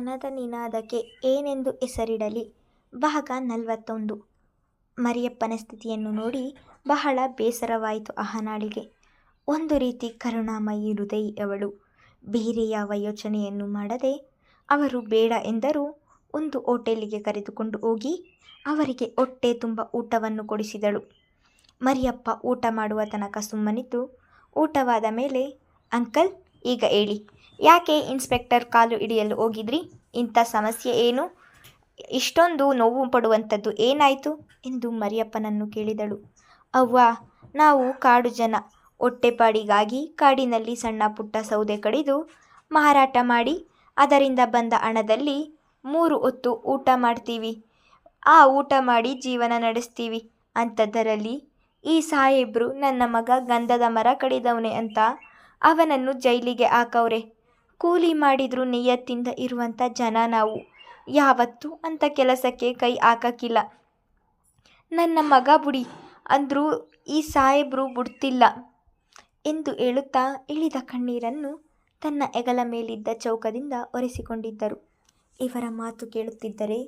ಮನದ ನಿನಾದಕ್ಕೆ ಏನೆಂದು ಹೆಸರಿಡಲಿ? ಭಾಗ 41. ಮರಿಯಪ್ಪನ ಸ್ಥಿತಿಯನ್ನು ನೋಡಿ ಬಹಳ ಬೇಸರವಾಯಿತು ಅಹನಾಳಿಗೆ. ಒಂದು ರೀತಿ ಕರುಣಾಮಯಿ ಹೃದಯಿ ಅವಳು. ಬೇರೆ ಯಾವ ಯೋಚನೆಯನ್ನು ಮಾಡದೆ ಅವರು ಬೇಡ ಎಂದರೂ ಒಂದು ಹೋಟೆಲಿಗೆ ಕರೆದುಕೊಂಡು ಹೋಗಿ ಅವರಿಗೆ ಹೊಟ್ಟೆ ತುಂಬ ಊಟವನ್ನು ಕೊಡಿಸಿದಳು. ಮರಿಯಪ್ಪ ಊಟ ಮಾಡುವ ತನಕ ಸುಮ್ಮನಿದ್ದು ಊಟವಾದ ಮೇಲೆ, ಅಂಕಲ್, ಈಗ ಹೇಳಿ, ಯಾಕೆ ಇನ್ಸ್ಪೆಕ್ಟರ್ ಕಾಲು ಹಿಡಿಯಲು ಹೋಗಿದ್ರಿ? ಇಂಥ ಸಮಸ್ಯೆ ಏನು? ಇಷ್ಟೊಂದು ನೋವು ಪಡುವಂಥದ್ದು ಏನಾಯಿತು ಎಂದು ಮರಿಯಪ್ಪನನ್ನು ಕೇಳಿದಳು. ಅವ್ವ, ನಾವು ಕಾಡು ಜನ. ಹೊಟ್ಟೆಪಾಡಿಗಾಗಿ ಕಾಡಿನಲ್ಲಿ ಸಣ್ಣ ಪುಟ್ಟ ಸೌದೆ ಕಡಿದು ಮಾರಾಟ ಮಾಡಿ ಅದರಿಂದ ಬಂದ ಹಣದಲ್ಲಿ 3 ಹೊತ್ತು ಊಟ ಮಾಡ್ತೀವಿ. ಆ ಊಟ ಮಾಡಿ ಜೀವನ ನಡೆಸ್ತೀವಿ. ಅಂಥದ್ದರಲ್ಲಿ ಈ ಸಾಹೇಬ್ರು ನನ್ನ ಮಗ ಗಂಧದ ಮರ ಕಡಿದವನೆ ಅಂತ ಅವನನ್ನು ಜೈಲಿಗೆ ಹಾಕವ್ರೆ. ಕೂಲಿ ಮಾಡಿದ್ರು ನಿಯತ್ತಿಂದ ಇರುವಂಥ ಜನ ನಾವು. ಯಾವತ್ತೂ ಅಂಥ ಕೆಲಸಕ್ಕೆ ಕೈ ಹಾಕಕ್ಕಿಲ್ಲ. ನನ್ನ ಮಗ ಬುಡಿ ಅಂದರೂ ಈ ಸಾಹೇಬ್ರು ಬಿಡ್ತಿಲ್ಲ ಎಂದು ಹೇಳುತ್ತಾ ಇಳಿದ ಕಣ್ಣೀರನ್ನು ತನ್ನ ಹೆಗಲ ಮೇಲಿದ್ದ ಚೌಕದಿಂದ ಒರೆಸಿಕೊಂಡಿದ್ದರು. ಇವರ ಮಾತು ಕೇಳುತ್ತಿದ್ದರೆ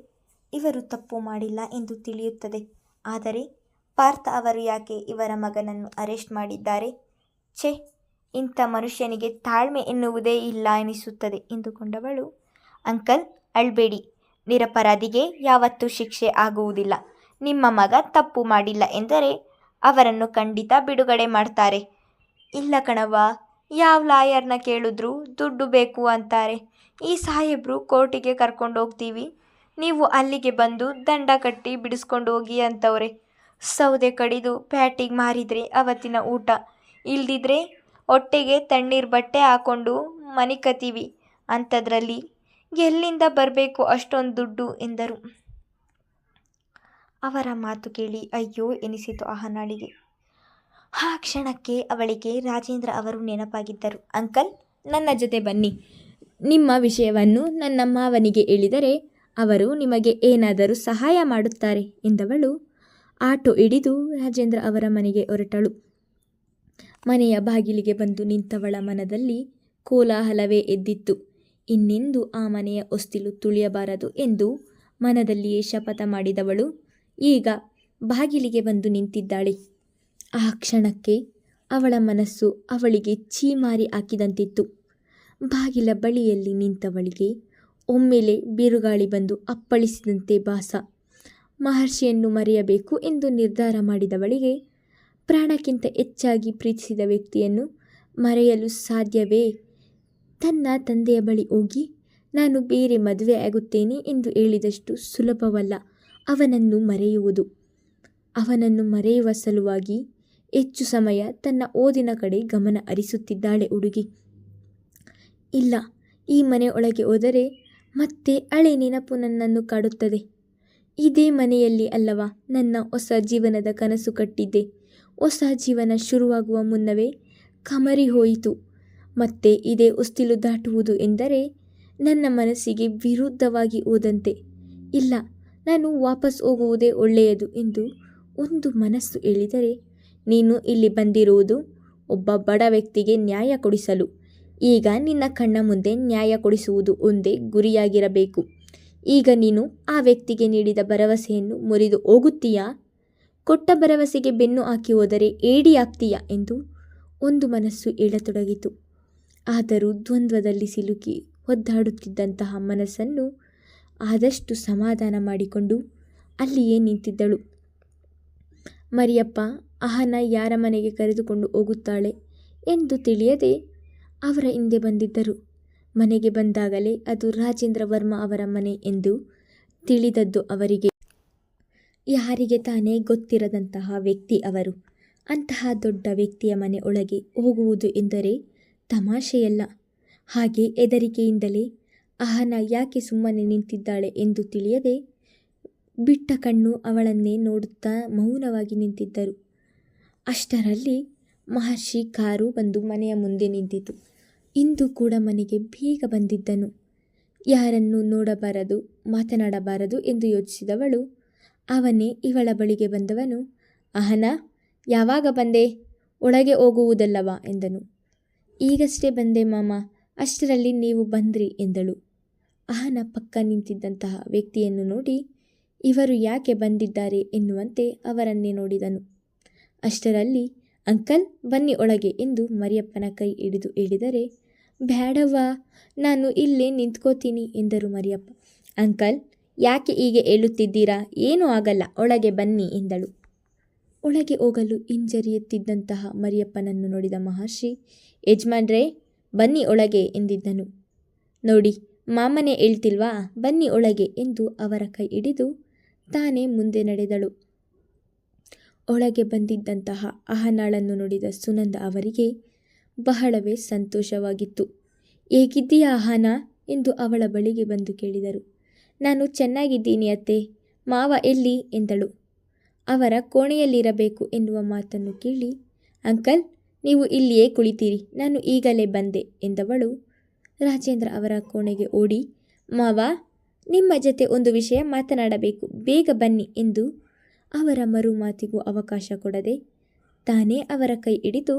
ಇವರು ತಪ್ಪು ಮಾಡಿಲ್ಲ ಎಂದು ತಿಳಿಯುತ್ತದೆ. ಆದರೆ ಪಾರ್ಥ ಅವರು ಯಾಕೆ ಇವರ ಮಗನನ್ನು ಅರೆಸ್ಟ್ ಮಾಡಿದ್ದಾರೆ? ಛೆ, ಇಂಥ ಮನುಷ್ಯನಿಗೆ ತಾಳ್ಮೆ ಎನ್ನುವುದೇ ಇಲ್ಲ ಎನಿಸುತ್ತದೆ ಎಂದುಕೊಂಡವಳು, ಅಂಕಲ್, ಅಳ್ಬೇಡಿ. ನಿರಪರಾಧಿಗೆ ಯಾವತ್ತೂ ಶಿಕ್ಷೆ ಆಗುವುದಿಲ್ಲ. ನಿಮ್ಮ ಮಗ ತಪ್ಪು ಮಾಡಿಲ್ಲ ಎಂದರೆ ಅವರನ್ನು ಖಂಡಿತ ಬಿಡುಗಡೆ ಮಾಡ್ತಾರೆ. ಇಲ್ಲ ಕಣವ್ವ, ಯಾವ ಲಾಯರ್ನ ಕೇಳಿದ್ರೂ ದುಡ್ಡು ಬೇಕು ಅಂತಾರೆ. ಈ ಸಾಹೇಬ್ರು ಕೋರ್ಟಿಗೆ ಕರ್ಕೊಂಡು ಹೋಗ್ತೀವಿ, ನೀವು ಅಲ್ಲಿಗೆ ಬಂದು ದಂಡ ಕಟ್ಟಿ ಬಿಡಿಸ್ಕೊಂಡು ಹೋಗಿ ಅಂತವ್ರೆ. ಸೌದೆ ಕಡಿದು ಪ್ಯಾಟಿಗೆ ಮಾರಿದರೆ ಅವತ್ತಿನ ಊಟ, ಇಲ್ದಿದ್ರೆ ಹೊಟ್ಟೆಗೆ ತಣ್ಣೀರು ಬಟ್ಟೆ ಹಾಕ್ಕೊಂಡು ಮನಿಕತೀವಿ. ಅಂಥದ್ರಲ್ಲಿ ಎಲ್ಲಿಂದ ಬರಬೇಕು ಅಷ್ಟೊಂದು ದುಡ್ಡು ಎಂದರು. ಅವರ ಮಾತು ಕೇಳಿ ಅಯ್ಯೋ ಎನಿಸಿತು ಅಹನಾಳಿಗೆ. ಆ ಕ್ಷಣಕ್ಕೆ ಅವಳಿಗೆ ರಾಜೇಂದ್ರ ಅವರು ನೆನಪಾಗಿದ್ದರು. ಅಂಕಲ್, ನನ್ನ ಜೊತೆ ಬನ್ನಿ. ನಿಮ್ಮ ವಿಷಯವನ್ನು ನನ್ನ ಮಾವನಿಗೆ ಹೇಳಿದರೆ ಅವರು ನಿಮಗೆ ಏನಾದರೂ ಸಹಾಯ ಮಾಡುತ್ತಾರೆ ಎಂದವಳು ಆಟೋ ಹಿಡಿದು ರಾಜೇಂದ್ರ ಅವರ ಮನೆಗೆ ಹೊರಟಳು. ಮನೆಯ ಬಾಗಿಲಿಗೆ ಬಂದು ನಿಂತವಳ ಮನದಲ್ಲಿ ಕೋಲಾಹಲವೇ ಎದ್ದಿತ್ತು. ಇನ್ನೆಂದು ಆ ಮನೆಯ ಹೊಸ್ತಿಲು ತುಳಿಯಬಾರದು ಎಂದು ಮನದಲ್ಲಿಯೇ ಶಪಥ ಮಾಡಿದವಳು ಈಗ ಬಾಗಿಲಿಗೆ ಬಂದು ನಿಂತಿದ್ದಾಳೆ. ಆ ಕ್ಷಣಕ್ಕೆ ಅವಳ ಮನಸ್ಸು ಅವಳಿಗೆ ಛೀಮಾರಿ ಹಾಕಿದಂತಿತ್ತು. ಬಾಗಿಲ ಬಳಿಯಲ್ಲಿ ನಿಂತವಳಿಗೆ ಒಮ್ಮೆಲೆ ಬಿರುಗಾಳಿ ಬಂದು ಅಪ್ಪಳಿಸಿದಂತೆ ಭಾಸ. ಮಹರ್ಷಿಯನ್ನು ಮರೆಯಬೇಕು ಎಂದು ನಿರ್ಧಾರ ಮಾಡಿದವಳಿಗೆ ಪ್ರಾಣಕ್ಕಿಂತ ಹೆಚ್ಚಾಗಿ ಪ್ರೀತಿಸಿದ ವ್ಯಕ್ತಿಯನ್ನು ಮರೆಯಲು ಸಾಧ್ಯವೇ? ತನ್ನ ತಂದೆಯ ಬಳಿ ಹೋಗಿ ನಾನು ಬೇರೆ ಮದುವೆ ಆಗುತ್ತೇನೆ ಎಂದು ಹೇಳಿದಷ್ಟು ಸುಲಭವಲ್ಲ ಅವನನ್ನು ಮರೆಯುವುದು. ಅವನನ್ನು ಮರೆಯುವ ಸಲುವಾಗಿ ಹೆಚ್ಚು ಸಮಯ ತನ್ನ ಓದಿನ ಕಡೆ ಗಮನ ಹರಿಸುತ್ತಿದ್ದಾಳೆ ಹುಡುಗಿ. ಇಲ್ಲ, ಈ ಮನೆ ಒಳಗೆ ಹೋದರೆ ಮತ್ತೆ ಹಳೆ ನೆನಪು ನನ್ನನ್ನು ಕಾಡುತ್ತದೆ. ಇದೇ ಮನೆಯಲ್ಲಿ ಅಲ್ಲವಾ ನನ್ನ ಹೊಸ ಜೀವನದ ಕನಸು ಕಟ್ಟಿದ್ದೆ. ಹೊಸ ಜೀವನ ಶುರುವಾಗುವ ಮುನ್ನವೇ ಕಮರಿ ಹೋಯಿತು. ಮತ್ತೆ ಇದೇ ಹೊಸ್ತಿಲು ದಾಟುವುದು ಎಂದರೆ ನನ್ನ ಮನಸ್ಸಿಗೆ ವಿರುದ್ಧವಾಗಿ ಹೋದಂತೆ. ಇಲ್ಲ, ನಾನು ವಾಪಸ್ ಹೋಗುವುದೇ ಒಳ್ಳೆಯದು ಎಂದು ಒಂದು ಮನಸ್ಸು ಹೇಳಿದರೆ, ನೀನು ಇಲ್ಲಿ ಬಂದಿರುವುದು ಒಬ್ಬ ಬಡ ವ್ಯಕ್ತಿಗೆ ನ್ಯಾಯ ಕೊಡಿಸಲು. ಈಗ ನಿನ್ನ ಕಣ್ಣ ಮುಂದೆ ನ್ಯಾಯ ಕೊಡಿಸುವುದು ಒಂದೇ ಗುರಿಯಾಗಿರಬೇಕು. ಈಗ ನೀನು ಆ ವ್ಯಕ್ತಿಗೆ ನೀಡಿದ ಭರವಸೆಯನ್ನು ಮುರಿದು ಹೋಗುತ್ತೀಯಾ? ಕೊಟ್ಟ ಭರವಸೆಗೆ ಬೆನ್ನು ಹಾಕಿ ಹೋದರೆ ಏಡಿ ಆಗ್ತೀಯಾ ಎಂದು ಒಂದು ಮನಸ್ಸು ಹೇಳತೊಡಗಿತು. ಆದರೂ ದ್ವಂದ್ವದಲ್ಲಿ ಸಿಲುಕಿ ಒದ್ದಾಡುತ್ತಿದ್ದಂತಹ ಮನಸ್ಸನ್ನು ಆದಷ್ಟು ಸಮಾಧಾನ ಮಾಡಿಕೊಂಡು ಅಲ್ಲಿಯೇ ನಿಂತಿದ್ದಳು. ಮರಿಯಪ್ಪ ಅಹನ ಯಾರ ಮನೆಗೆ ಕರೆದುಕೊಂಡು ಹೋಗುತ್ತಾಳೆ ಎಂದು ತಿಳಿಯದೆ ಅವರ ಹಿಂದೆ ಬಂದಿದ್ದರು. ಮನೆಗೆ ಬಂದಾಗಲೇ ಅದು ರಾಜೇಂದ್ರ ವರ್ಮ ಅವರ ಮನೆ ಎಂದು ತಿಳಿದದ್ದು ಅವರಿಗೆ. ಯಾರಿಗೆ ತಾನೇ ಗೊತ್ತಿರದಂತಹ ವ್ಯಕ್ತಿ ಅವರು. ಅಂತಹ ದೊಡ್ಡ ವ್ಯಕ್ತಿಯ ಮನೆ ಒಳಗೆ ಹೋಗುವುದು ಎಂದರೆ ತಮಾಷೆಯಲ್ಲ. ಹಾಗೆ ಹೆದರಿಕೆಯಿಂದಲೇ ಅಹನ ಯಾಕೆ ಸುಮ್ಮನೆ ನಿಂತಿದ್ದಾಳೆ ಎಂದು ತಿಳಿಯದೆ ಬಿಟ್ಟ ಕಣ್ಣು ಅವಳನ್ನೇ ನೋಡುತ್ತಾ ಮೌನವಾಗಿ ನಿಂತಿದ್ದರು. ಅಷ್ಟರಲ್ಲಿ ಮಹರ್ಷಿ ಕಾರು ಬಂದು ಮನೆಯ ಮುಂದೆ ನಿಂತಿತು. ಇಂದು ಕೂಡ ಮನೆಗೆ ಬೇಗ ಬಂದಿದ್ದನು. ಯಾರನ್ನು ನೋಡಬಾರದು, ಮಾತನಾಡಬಾರದು ಎಂದು ಯೋಚಿಸಿದವಳು ಅವನೇ ಇವಳ ಬಳಿಗೆ ಬಂದವನು. ಅಹನ, ಯಾವಾಗ ಬಂದೆ? ಒಳಗೆ ಹೋಗುವುದಲ್ಲವಾ ಎಂದನು. ಈಗಷ್ಟೇ ಬಂದೆ ಮಾಮ, ಅಷ್ಟರಲ್ಲಿ ನೀವು ಬಂದ್ರಿ ಎಂದಳು. ಅಹನ ಪಕ್ಕ ನಿಂತಿದ್ದಂತಹ ವ್ಯಕ್ತಿಯನ್ನು ನೋಡಿ ಇವರು ಯಾಕೆ ಬಂದಿದ್ದಾರೆ ಎನ್ನುವಂತೆ ಅವರನ್ನೇ ನೋಡಿದನು. ಅಷ್ಟರಲ್ಲಿ ಅಂಕಲ್ ಬನ್ನಿ ಒಳಗೆ ಎಂದು ಮರಿಯಪ್ಪನ ಕೈ ಹಿಡಿದು ಹೇಳಿದರೆ, ಬ್ಯಾಡವ್ವ, ನಾನು ಇಲ್ಲೇ ನಿಂತ್ಕೋತೀನಿ ಎಂದರು ಮರಿಯಪ್ಪ. ಅಂಕಲ್ ಯಾಕೆ ಹೀಗೆ ಹೇಳುತ್ತಿದ್ದೀರಾ? ಏನೂ ಆಗಲ್ಲ, ಒಳಗೆ ಬನ್ನಿ ಎಂದಳು. ಒಳಗೆ ಹೋಗಲು ಹಿಂಜರಿಯುತ್ತಿದ್ದಂತಹ ಮರಿಯಪ್ಪನನ್ನು ನೋಡಿದ ಮಹರ್ಷಿ, ಯಜಮಾನ್ರೇ ಬನ್ನಿ ಒಳಗೆ ಎಂದಿದ್ದನು. ನೋಡಿ ಮಾಮನೇ ಹೇಳ್ತಿಲ್ವಾ, ಬನ್ನಿ ಒಳಗೆ ಎಂದು ಅವರ ಕೈ ಹಿಡಿದು ತಾನೇ ಮುಂದೆ ನಡೆದಳು. ಒಳಗೆ ಬಂದಿದ್ದಂತಹ ಅಹನಾಳನ್ನು ನೋಡಿದ ಸುನಂದ ಅವರಿಗೆ ಬಹಳವೇ ಸಂತೋಷವಾಗಿತ್ತು. ಹೇಗಿದ್ದೀಯಾ ಅಹನಾ ಎಂದು ಅವಳ ಬಳಿಗೆ ಬಂದು ಕೇಳಿದರು. ನಾನು ಚೆನ್ನಾಗಿದ್ದೀನಿ ಅತ್ತೆ, ಮಾವ ಎಲ್ಲಿ ಎಂದಳು. ಅವರ ಕೋಣೆಯಲ್ಲಿರಬೇಕು ಎನ್ನುವ ಮಾತನ್ನು ಕೇಳಿ, ಅಂಕಲ್ ನೀವು ಇಲ್ಲಿಯೇ ಕುಳಿತೀರಿ, ನಾನು ಈಗಲೇ ಬಂದೆ ಎಂದವಳು ರಾಜೇಂದ್ರ ಅವರ ಕೋಣೆಗೆ ಓಡಿ, ಮಾವ ನಿಮ್ಮ ಜೊತೆ ಒಂದು ವಿಷಯ ಮಾತನಾಡಬೇಕು, ಬೇಗ ಬನ್ನಿ ಎಂದು ಅವರ ಮರು ಮಾತಿಗೂ ಅವಕಾಶ ಕೊಡದೆ ತಾನೇ ಅವರ ಕೈ ಹಿಡಿದು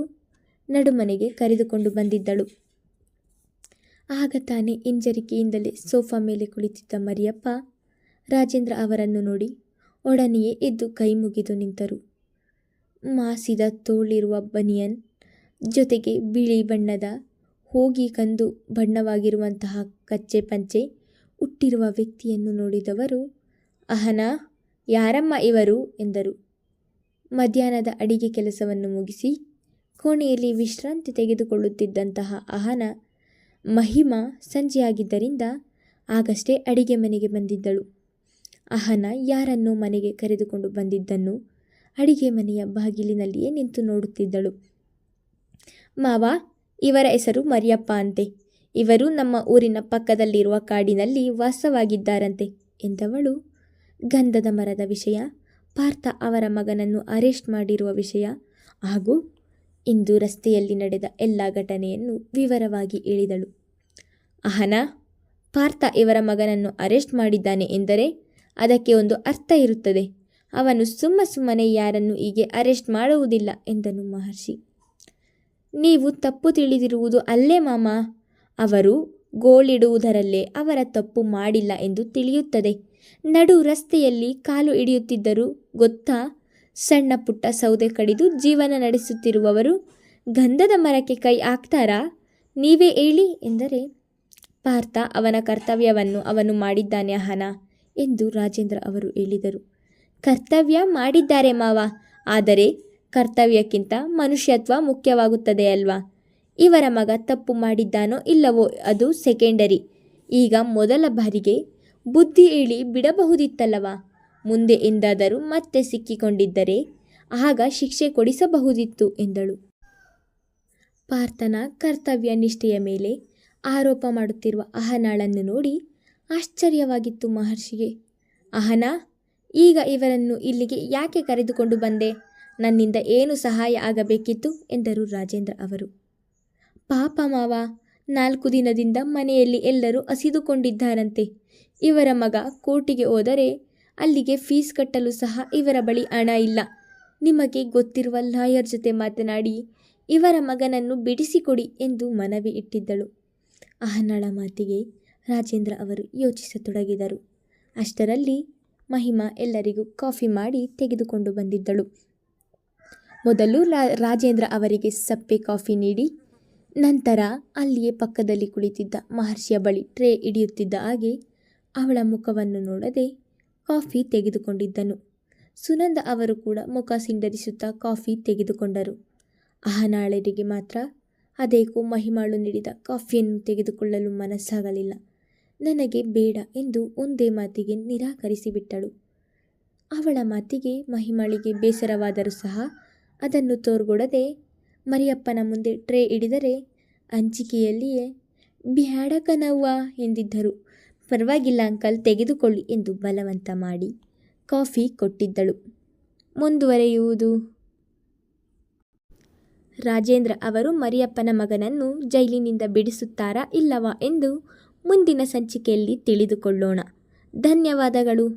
ನಡುಮನೆಗೆ ಕರೆದುಕೊಂಡು ಬಂದಿದ್ದಳು. ಆಗ ತಾನೇ ಹಿಂಜರಿಕೆಯಿಂದಲೇ ಸೋಫಾ ಮೇಲೆ ಕುಳಿತಿದ್ದ ಮರಿಯಪ್ಪ ರಾಜೇಂದ್ರ ಅವರನ್ನು ನೋಡಿ ಒಡನೆಯೇ ಎದ್ದು ಕೈ ಮುಗಿದು ನಿಂತರು. ಮಾಸಿದ ತೋಳಿರುವ ಬನಿಯನ್ ಜೊತೆಗೆ ಬಿಳಿ ಬಣ್ಣದ ಹೋಗಿ ಕಂದು ಬಣ್ಣವಾಗಿರುವಂತಹ ಕಚ್ಚೆ ಪಂಚೆ ಹುಟ್ಟಿರುವ ವ್ಯಕ್ತಿಯನ್ನು ನೋಡಿದವರು, ಅಹನಾ ಯಾರಮ್ಮ ಇವರು ಎಂದರು. ಮಧ್ಯಾಹ್ನದ ಅಡಿಗೆ ಕೆಲಸವನ್ನು ಮುಗಿಸಿ ಕೋಣೆಯಲ್ಲಿ ವಿಶ್ರಾಂತಿ ತೆಗೆದುಕೊಳ್ಳುತ್ತಿದ್ದಂತಹ ಅಹನ ಮಹಿಮಾ ಸಂಜೆಯಾಗಿದ್ದರಿಂದ ಆಗಷ್ಟೇ ಅಡಿಗೆ ಮನೆಗೆ ಬಂದಿದ್ದಳು. ಅಹನ ಯಾರನ್ನೋ ಮನೆಗೆ ಕರೆದುಕೊಂಡು ಬಂದಿದ್ದನ್ನು ಅಡಿಗೆ ಮನೆಯ ಬಾಗಿಲಿನಲ್ಲಿಯೇ ನಿಂತು ನೋಡುತ್ತಿದ್ದಳು. ಮಾವ, ಇವರ ಹೆಸರು ಮರಿಯಪ್ಪ ಅಂತೆ, ಇವರು ನಮ್ಮ ಊರಿನ ಪಕ್ಕದಲ್ಲಿರುವ ಕಾಡಿನಲ್ಲಿ ವಾಸವಾಗಿದ್ದಾರಂತೆ ಎಂದವಳು ಗಂಧದ ಮರದ ವಿಷಯ, ಪಾರ್ಥ ಅವರ ಮಗನನ್ನು ಅರೆಸ್ಟ್ ಮಾಡಿರುವ ವಿಷಯ ಹಾಗೂ ಇಂದು ರಸ್ತೆಯಲ್ಲಿ ನಡೆದ ಎಲ್ಲ ಘಟನೆಯನ್ನು ವಿವರವಾಗಿ ಹೇಳಿದಳು. ಅಹನಾ, ಪಾರ್ಥ ಇವರ ಮಗನನ್ನು ಅರೆಸ್ಟ್ ಮಾಡಿದ್ದಾನೆ ಎಂದರೆ ಅದಕ್ಕೆ ಒಂದು ಅರ್ಥ ಇರುತ್ತದೆ. ಅವನು ಸುಮ್ಮನೆ ಯಾರನ್ನು ಹೀಗೆ ಅರೆಸ್ಟ್ ಮಾಡುವುದಿಲ್ಲ ಎಂದನು ಮಹರ್ಷಿ. ನೀವು ತಪ್ಪು ತಿಳಿದಿರುವುದು ಅಲ್ಲೇ ಮಾಮ, ಅವರು ಗೋಳಿಡುವುದರಲ್ಲೇ ಅವರ ತಪ್ಪು ಮಾಡಿಲ್ಲ ಎಂದು ತಿಳಿಯುತ್ತದೆ. ನಡು ರಸ್ತೆಯಲ್ಲಿ ಕಾಲು ಹಿಡಿಯುತ್ತಿದ್ದರು ಗೊತ್ತಾ? ಸಣ್ಣ ಪುಟ್ಟ ಸೌದೆ ಕಡಿದು ಜೀವನ ನಡೆಸುತ್ತಿರುವವರು ಗಂಧದ ಮರಕ್ಕೆ ಕೈ ಹಾಕ್ತಾರಾ? ನೀವೇ ಹೇಳಿ ಎಂದರೆ, ಪಾರ್ಥ ಅವನ ಕರ್ತವ್ಯವನ್ನು ಅವನು ಮಾಡಿದ್ದಾನೆ ಅಹನಾ ಎಂದು ರಾಜೇಂದ್ರ ಅವರು ಹೇಳಿದರು. ಕರ್ತವ್ಯ ಮಾಡಿದ್ದಾರೆ ಮಾವ, ಆದರೆ ಕರ್ತವ್ಯಕ್ಕಿಂತ ಮನುಷ್ಯತ್ವ ಮುಖ್ಯವಾಗುತ್ತದೆ ಅಲ್ವಾ? ಇವರ ಮಗ ತಪ್ಪು ಮಾಡಿದ್ದಾನೋ ಇಲ್ಲವೋ ಅದು ಸೆಕೆಂಡರಿ. ಈಗ ಮೊದಲ ಬಾರಿಗೆ ಬುದ್ಧಿ ಹೇಳಿ ಬಿಡಬಹುದಿತ್ತಲ್ಲವಾ? ಮುಂದೆ ಎಂದಾದರೂ ಮತ್ತೆ ಸಿಕ್ಕಿಕೊಂಡಿದ್ದರೆ ಆಗ ಶಿಕ್ಷೆ ಕೊಡಿಸಬಹುದಿತ್ತು ಎಂದಳು. ಪಾರ್ಥನ ಕರ್ತವ್ಯ ನಿಷ್ಠೆಯ ಮೇಲೆ ಆರೋಪ ಮಾಡುತ್ತಿರುವ ಅಹನಾಳನ್ನು ನೋಡಿ ಆಶ್ಚರ್ಯವಾಗಿತ್ತು ಮಹರ್ಷಿಗೆ. ಅಹನಾ, ಈಗ ಇವರನ್ನು ಇಲ್ಲಿಗೆ ಯಾಕೆ ಕರೆದುಕೊಂಡು ಬಂದೆ? ನನ್ನಿಂದ ಏನು ಸಹಾಯ ಆಗಬೇಕಿತ್ತು ಎಂದರು ರಾಜೇಂದ್ರ ಅವರು. ಪಾಪ ಮಾವ, 4 ದಿನದಿಂದ ಮನೆಯಲ್ಲಿ ಎಲ್ಲರೂ ಹಸಿದುಕೊಂಡಿದ್ದಾರಂತೆ. ಇವರ ಮಗ ಕೋರ್ಟಿಗೆ ಹೋದರೆ ಅಲ್ಲಿಗೆ ಫೀಸ್ ಕಟ್ಟಲು ಸಹ ಇವರ ಬಳಿ ಹಣ ಇಲ್ಲ. ನಿಮಗೆ ಗೊತ್ತಿರುವ ಲಾಯರ್ ಜೊತೆ ಮಾತನಾಡಿ ಇವರ ಮಗನನ್ನು ಬಿಡಿಸಿಕೊಡಿ ಎಂದು ಮನವಿ ಇಟ್ಟಿದ್ದಳು. ಅಹನಾಳ ಮಾತಿಗೆ ರಾಜೇಂದ್ರ ಅವರು ಯೋಚಿಸತೊಡಗಿದರು. ಅಷ್ಟರಲ್ಲಿ ಮಹಿಮಾ ಎಲ್ಲರಿಗೂ ಕಾಫಿ ಮಾಡಿ ತೆಗೆದುಕೊಂಡು ಬಂದಿದ್ದಳು. ಮೊದಲು ರಾಜೇಂದ್ರ ಅವರಿಗೆ ಸಪ್ಪೆ ಕಾಫಿ ನೀಡಿ ನಂತರ ಅಲ್ಲಿಯೇ ಪಕ್ಕದಲ್ಲಿ ಕುಳಿತಿದ್ದ ಮಹರ್ಷಿಯ ಬಳಿ ಟ್ರೇ ಹಿಡಿಯುತ್ತಿದ್ದ ಹಾಗೆ ಅವಳ ಮುಖವನ್ನು ನೋಡದೆ ಕಾಫಿ ತೆಗೆದುಕೊಂಡಿದ್ದನು. ಸುನಂದ ಅವರು ಕೂಡ ಮುಖ ಸಿಂಡರಿಸುತ್ತಾ ಕಾಫಿ ತೆಗೆದುಕೊಂಡರು. ಅಹನಾಳರಿಗೆ ಮಾತ್ರ ಅದೇಕೋ ಮಹಿಮಾಳು ನೀಡಿದ ಕಾಫಿಯನ್ನು ತೆಗೆದುಕೊಳ್ಳಲು ಮನಸ್ಸಾಗಲಿಲ್ಲ. ನನಗೆ ಬೇಡ ಎಂದು ಒಂದೇ ಮಾತಿಗೆ ನಿರಾಕರಿಸಿಬಿಟ್ಟಳು. ಅವಳ ಮಾತಿಗೆ ಮಹಿಮಾಳಿಗೆ ಬೇಸರವಾದರೂ ಸಹ ಅದನ್ನು ತೋರ್ಗೊಡದೆ ಮರಿಯಪ್ಪನ ಮುಂದೆ ಟ್ರೇ ಹಿಡಿದರೆ ಅಂಜಿಕೆಯಲ್ಲಿಯೇ ಬ್ಯಾಡ ಕಣವ್ವ ಎಂದಿದ್ದರು. ಪರವಾಗಿಲ್ಲ ಅಂಕಲ್, ತೆಗೆದುಕೊಳ್ಳಿ ಎಂದು ಬಲವಂತ ಮಾಡಿ ಕಾಫಿ ಕೊಟ್ಟಿದ್ದಳು. ಮುಂದುವರೆಯುವುದು. ರಾಜೇಂದ್ರ ಅವರು ಮರಿಯಪ್ಪನ ಮಗನನ್ನು ಜೈಲಿನಿಂದ ಬಿಡಿಸುತ್ತಾರಾ ಇಲ್ಲವಾ ಎಂದು ಮುಂದಿನ ಸಂಚಿಕೆಯಲ್ಲಿ ತಿಳಿದುಕೊಳ್ಳೋಣ. ಧನ್ಯವಾದಗಳು.